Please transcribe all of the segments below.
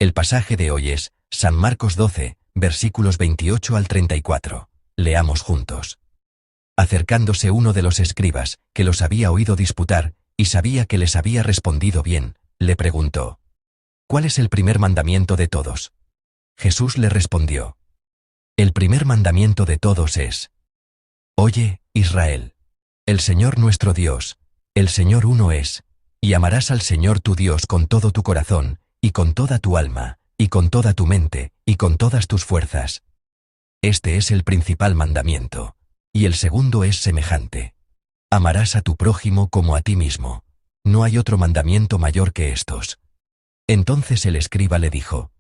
El pasaje de hoy es San Marcos 12, versículos 28 al 34. Leamos juntos. Acercándose uno de los escribas, que los había oído disputar, y sabía que les había respondido bien, le preguntó: ¿Cuál es el primer mandamiento de todos? Jesús le respondió: El primer mandamiento de todos es: Oye, Israel, el Señor nuestro Dios, el Señor uno es, y amarás al Señor tu Dios con todo tu corazón, y con toda tu alma, y con toda tu mente, y con todas tus fuerzas. Este es el principal mandamiento, y el segundo es semejante: amarás a tu prójimo como a ti mismo. No hay otro mandamiento mayor que estos. Entonces el escriba le dijo: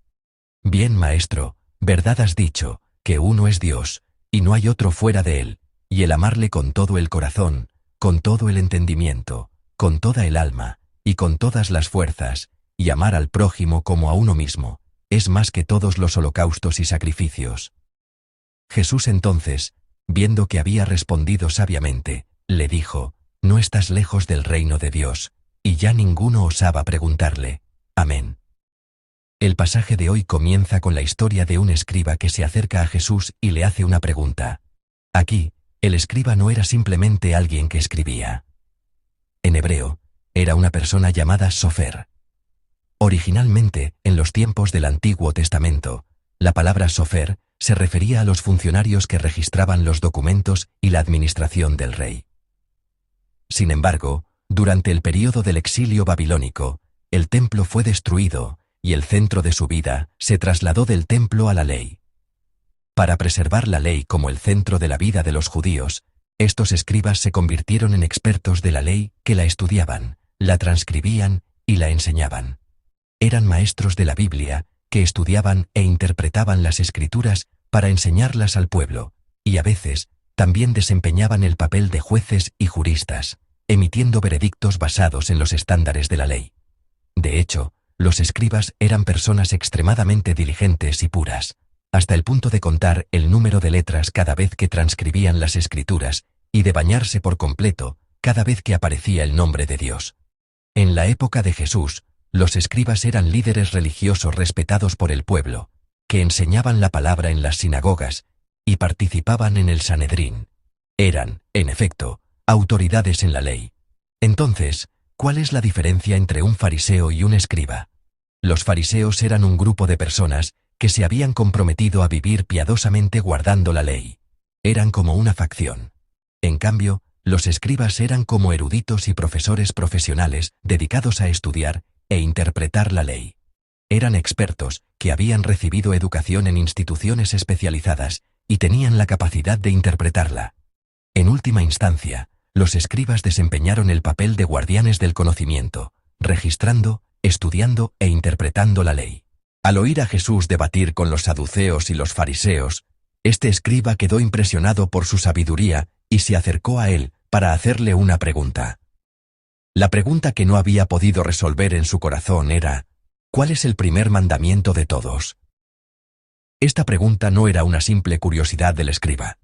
Bien, maestro, verdad has dicho, que uno es Dios, y no hay otro fuera de él, y el amarle con todo el corazón, con todo el entendimiento, con toda el alma, y con todas las fuerzas, y amar al prójimo como a uno mismo, es más que todos los holocaustos y sacrificios. Jesús entonces, viendo que había respondido sabiamente, le dijo: No estás lejos del reino de Dios, y ya ninguno osaba preguntarle. Amén. El pasaje de hoy comienza con la historia de un escriba que se acerca a Jesús y le hace una pregunta. Aquí, el escriba no era simplemente alguien que escribía. En hebreo, era una persona llamada sofer. Originalmente, en los tiempos del Antiguo Testamento, la palabra sofer se refería a los funcionarios que registraban los documentos y la administración del rey. Sin embargo, durante el período del exilio babilónico, el templo fue destruido, y el centro de su vida se trasladó del templo a la ley. Para preservar la ley como el centro de la vida de los judíos, estos escribas se convirtieron en expertos de la ley que la estudiaban, la transcribían y la enseñaban. Eran maestros de la Biblia que estudiaban e interpretaban las escrituras para enseñarlas al pueblo, y a veces también desempeñaban el papel de jueces y juristas, emitiendo veredictos basados en los estándares de la ley. De hecho, los escribas eran personas extremadamente diligentes y puras, hasta el punto de contar el número de letras cada vez que transcribían las escrituras y de bañarse por completo cada vez que aparecía el nombre de Dios. En la época de Jesús, los escribas eran líderes religiosos respetados por el pueblo, que enseñaban la palabra en las sinagogas y participaban en el Sanedrín. Eran, en efecto, autoridades en la ley. Entonces, ¿cuál es la diferencia entre un fariseo y un escriba? Los fariseos eran un grupo de personas que se habían comprometido a vivir piadosamente guardando la ley. Eran como una facción. En cambio, los escribas eran como eruditos y profesores profesionales dedicados a estudiar e interpretar la ley. Eran expertos que habían recibido educación en instituciones especializadas y tenían la capacidad de interpretarla. En última instancia, los escribas desempeñaron el papel de guardianes del conocimiento, registrando, estudiando e interpretando la ley. Al oír a Jesús debatir con los saduceos y los fariseos, este escriba quedó impresionado por su sabiduría y se acercó a él para hacerle una pregunta. La pregunta que no había podido resolver en su corazón era: ¿cuál es el primer mandamiento de todos? Esta pregunta no era una simple curiosidad del escriba.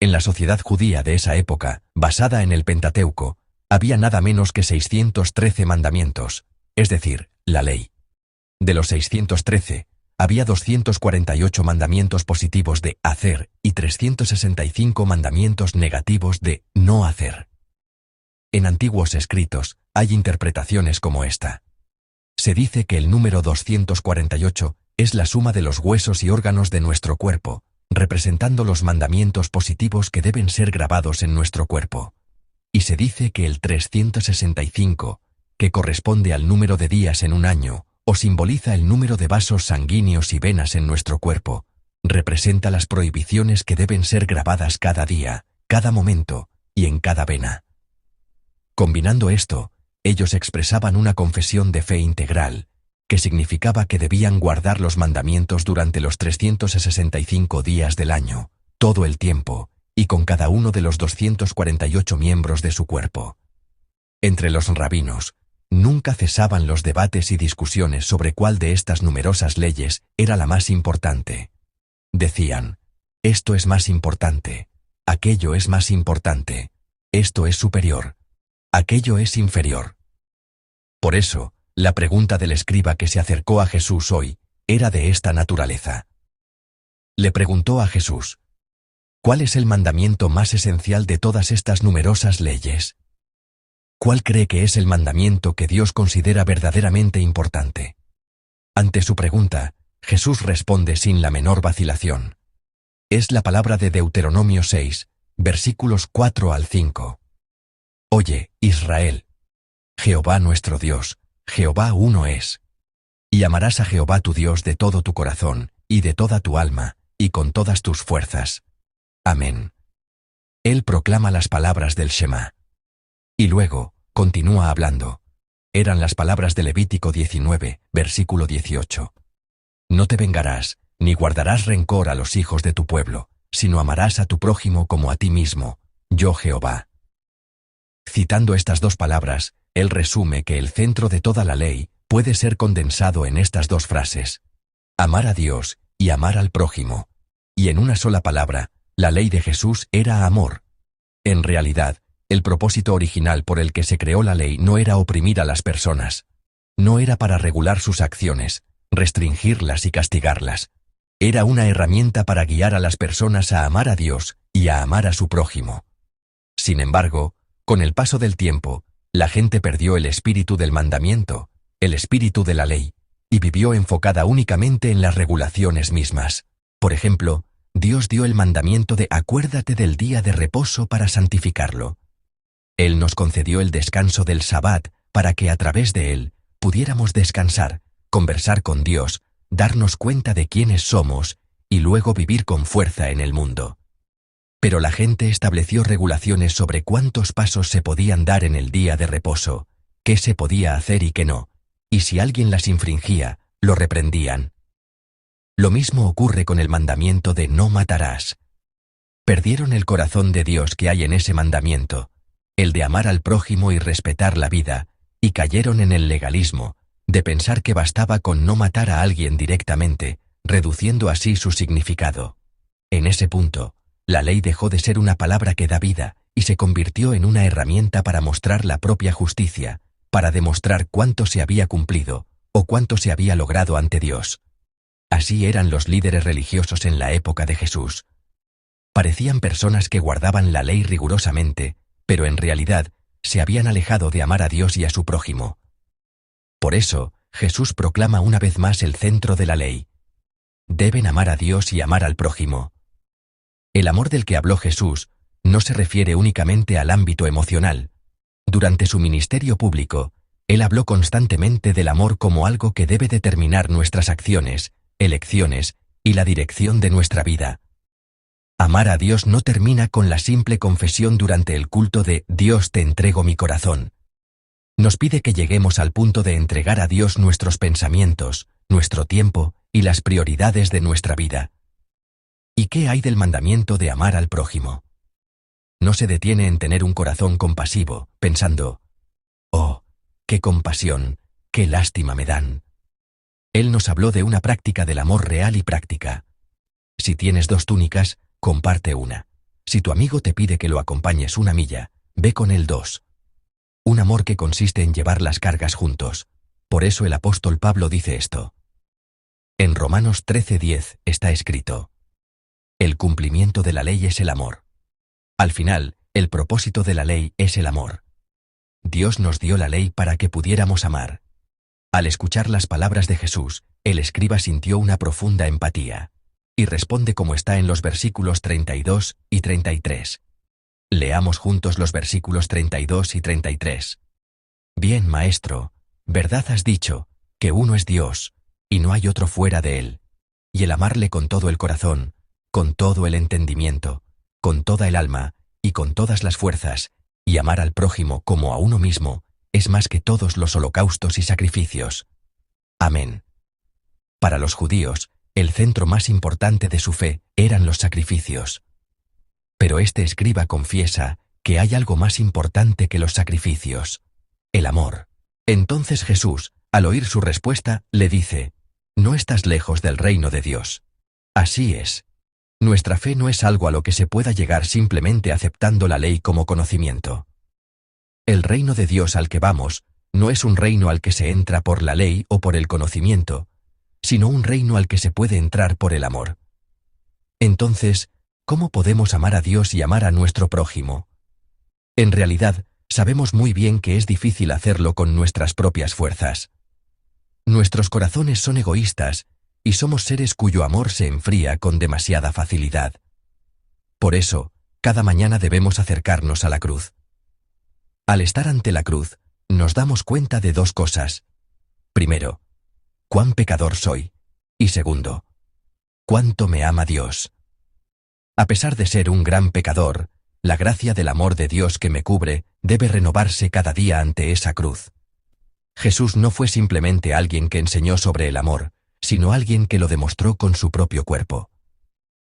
En la sociedad judía de esa época, basada en el Pentateuco, había nada menos que 613 mandamientos, es decir, la ley. De los 613, había 248 mandamientos positivos de hacer y 365 mandamientos negativos de no hacer. En antiguos escritos hay interpretaciones como esta. Se dice que el número 248 es la suma de los huesos y órganos de nuestro cuerpo, representando los mandamientos positivos que deben ser grabados en nuestro cuerpo. Y se dice que el 365, que corresponde al número de días en un año, o simboliza el número de vasos sanguíneos y venas en nuestro cuerpo, representa las prohibiciones que deben ser grabadas cada día, cada momento y en cada vena. Combinando esto, ellos expresaban una confesión de fe integral, que significaba que debían guardar los mandamientos durante los 365 días del año, todo el tiempo, y con cada uno de los 248 miembros de su cuerpo. Entre los rabinos, nunca cesaban los debates y discusiones sobre cuál de estas numerosas leyes era la más importante. Decían: esto es más importante, aquello es más importante, esto es superior, aquello es inferior. Por eso, La pregunta del escriba que se acercó a Jesús hoy era de esta naturaleza. Le preguntó a Jesús: ¿cuál es el mandamiento más esencial de todas estas numerosas leyes? ¿Cuál cree que es el mandamiento que Dios considera verdaderamente importante? Ante su pregunta, Jesús responde sin la menor vacilación. Es la palabra de Deuteronomio 6, versículos 4 al 5. Oye, Israel, Jehová nuestro Dios, Jehová uno es. Y amarás a Jehová tu Dios de todo tu corazón, y de toda tu alma, y con todas tus fuerzas. Amén. Él proclama las palabras del Shema. Y luego, continúa hablando. Eran las palabras de Levítico 19, versículo 18. No te vengarás, ni guardarás rencor a los hijos de tu pueblo, sino amarás a tu prójimo como a ti mismo, yo Jehová. Citando estas dos palabras, él resume que el centro de toda la ley puede ser condensado en estas dos frases: amar a Dios y amar al prójimo. Y en una sola palabra, la ley de Jesús era amor. En realidad, el propósito original por el que se creó la ley no era oprimir a las personas. No era para regular sus acciones, restringirlas y castigarlas. Era una herramienta para guiar a las personas a amar a Dios y a amar a su prójimo. Sin embargo, con el paso del tiempo, la gente perdió el espíritu del mandamiento, el espíritu de la ley, y vivió enfocada únicamente en las regulaciones mismas. Por ejemplo, Dios dio el mandamiento de acuérdate del día de reposo para santificarlo. Él nos concedió el descanso del Sabbat para que a través de él pudiéramos descansar, conversar con Dios, darnos cuenta de quiénes somos y luego vivir con fuerza en el mundo. Pero la gente estableció regulaciones sobre cuántos pasos se podían dar en el día de reposo, qué se podía hacer y qué no, y si alguien las infringía, lo reprendían. Lo mismo ocurre con el mandamiento de no matarás. Perdieron el corazón de Dios que hay en ese mandamiento, el de amar al prójimo y respetar la vida, y cayeron en el legalismo, de pensar que bastaba con no matar a alguien directamente, reduciendo así su significado. En ese punto, la ley dejó de ser una palabra que da vida y se convirtió en una herramienta para mostrar la propia justicia, para demostrar cuánto se había cumplido o cuánto se había logrado ante Dios. Así eran los líderes religiosos en la época de Jesús. Parecían personas que guardaban la ley rigurosamente, pero en realidad se habían alejado de amar a Dios y a su prójimo. Por eso, Jesús proclama una vez más el centro de la ley. Deben amar a Dios y amar al prójimo. El amor del que habló Jesús no se refiere únicamente al ámbito emocional. Durante su ministerio público, él habló constantemente del amor como algo que debe determinar nuestras acciones, elecciones y la dirección de nuestra vida. Amar a Dios no termina con la simple confesión durante el culto de Dios te entrego mi corazón. Nos pide que lleguemos al punto de entregar a Dios nuestros pensamientos, nuestro tiempo y las prioridades de nuestra vida. ¿Y qué hay del mandamiento de amar al prójimo? No se detiene en tener un corazón compasivo, pensando, «Oh, qué compasión, qué lástima me dan». Él nos habló de una práctica del amor real y práctica. Si tienes 2 túnicas, comparte una. Si tu amigo te pide que lo acompañes 1 milla, ve con él 2. Un amor que consiste en llevar las cargas juntos. Por eso el apóstol Pablo dice esto. En Romanos 13:10 está escrito: el cumplimiento de la ley es el amor. Al final, el propósito de la ley es el amor. Dios nos dio la ley para que pudiéramos amar. Al escuchar las palabras de Jesús, el escriba sintió una profunda empatía, y responde como está en los versículos 32 y 33. Leamos juntos los versículos 32 y 33. Bien, maestro, verdad has dicho, que uno es Dios, y no hay otro fuera de él, y el amarle con todo el corazón, con todo el entendimiento, con toda el alma y con todas las fuerzas, y amar al prójimo como a uno mismo, es más que todos los holocaustos y sacrificios. Amén. Para los judíos, el centro más importante de su fe eran los sacrificios. Pero este escriba confiesa que hay algo más importante que los sacrificios: el amor. Entonces Jesús, al oír su respuesta, le dice: no estás lejos del reino de Dios. Así es. Nuestra fe no es algo a lo que se pueda llegar simplemente aceptando la ley como conocimiento. El reino de Dios al que vamos no es un reino al que se entra por la ley o por el conocimiento, sino un reino al que se puede entrar por el amor. Entonces, ¿cómo podemos amar a Dios y amar a nuestro prójimo? En realidad, sabemos muy bien que es difícil hacerlo con nuestras propias fuerzas. Nuestros corazones son egoístas y somos seres cuyo amor se enfría con demasiada facilidad. Por eso, cada mañana debemos acercarnos a la cruz. Al estar ante la cruz, nos damos cuenta de dos cosas. Primero, cuán pecador soy. Y segundo, cuánto me ama Dios. A pesar de ser un gran pecador, la gracia del amor de Dios que me cubre debe renovarse cada día ante esa cruz. Jesús no fue simplemente alguien que enseñó sobre el amor, sino alguien que lo demostró con su propio cuerpo.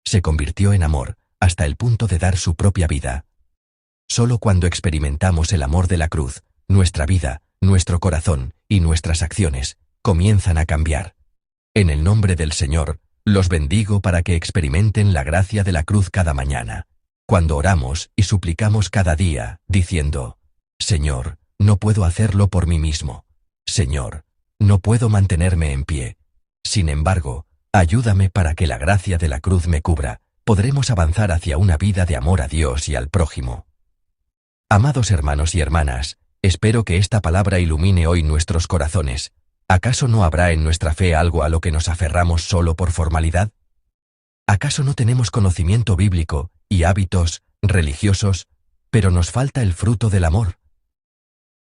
Se convirtió en amor, hasta el punto de dar su propia vida. Solo cuando experimentamos el amor de la cruz, nuestra vida, nuestro corazón y nuestras acciones comienzan a cambiar. En el nombre del Señor, los bendigo para que experimenten la gracia de la cruz cada mañana. Cuando oramos y suplicamos cada día, diciendo: Señor, no puedo hacerlo por mí mismo. Señor, no puedo mantenerme en pie. Sin embargo, ayúdame para que la gracia de la cruz me cubra. Podremos avanzar hacia una vida de amor a Dios y al prójimo. Amados hermanos y hermanas, espero que esta palabra ilumine hoy nuestros corazones. ¿Acaso no habrá en nuestra fe algo a lo que nos aferramos solo por formalidad? ¿Acaso no tenemos conocimiento bíblico y hábitos religiosos, pero nos falta el fruto del amor?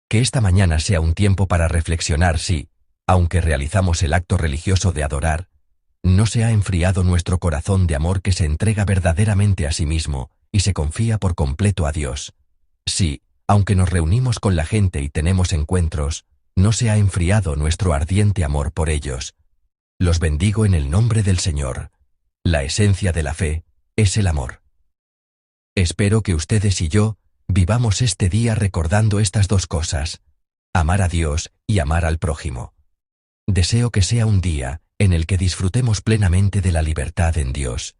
Que esta mañana sea un tiempo para reflexionar si, aunque realizamos el acto religioso de adorar, no se ha enfriado nuestro corazón de amor que se entrega verdaderamente a sí mismo y se confía por completo a Dios. Si, aunque nos reunimos con la gente y tenemos encuentros, no se ha enfriado nuestro ardiente amor por ellos. Los bendigo en el nombre del Señor. La esencia de la fe es el amor. Espero que ustedes y yo vivamos este día recordando estas dos cosas: amar a Dios y amar al prójimo. Deseo que sea un día en el que disfrutemos plenamente de la libertad en Dios,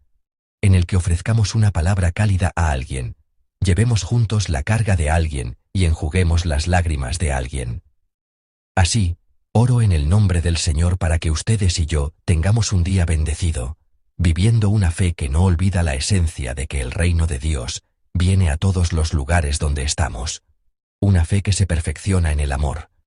en el que ofrezcamos una palabra cálida a alguien, llevemos juntos la carga de alguien y enjuguemos las lágrimas de alguien. Así, oro en el nombre del Señor para que ustedes y yo tengamos un día bendecido, viviendo una fe que no olvida la esencia de que el reino de Dios viene a todos los lugares donde estamos, una fe que se perfecciona en el amor.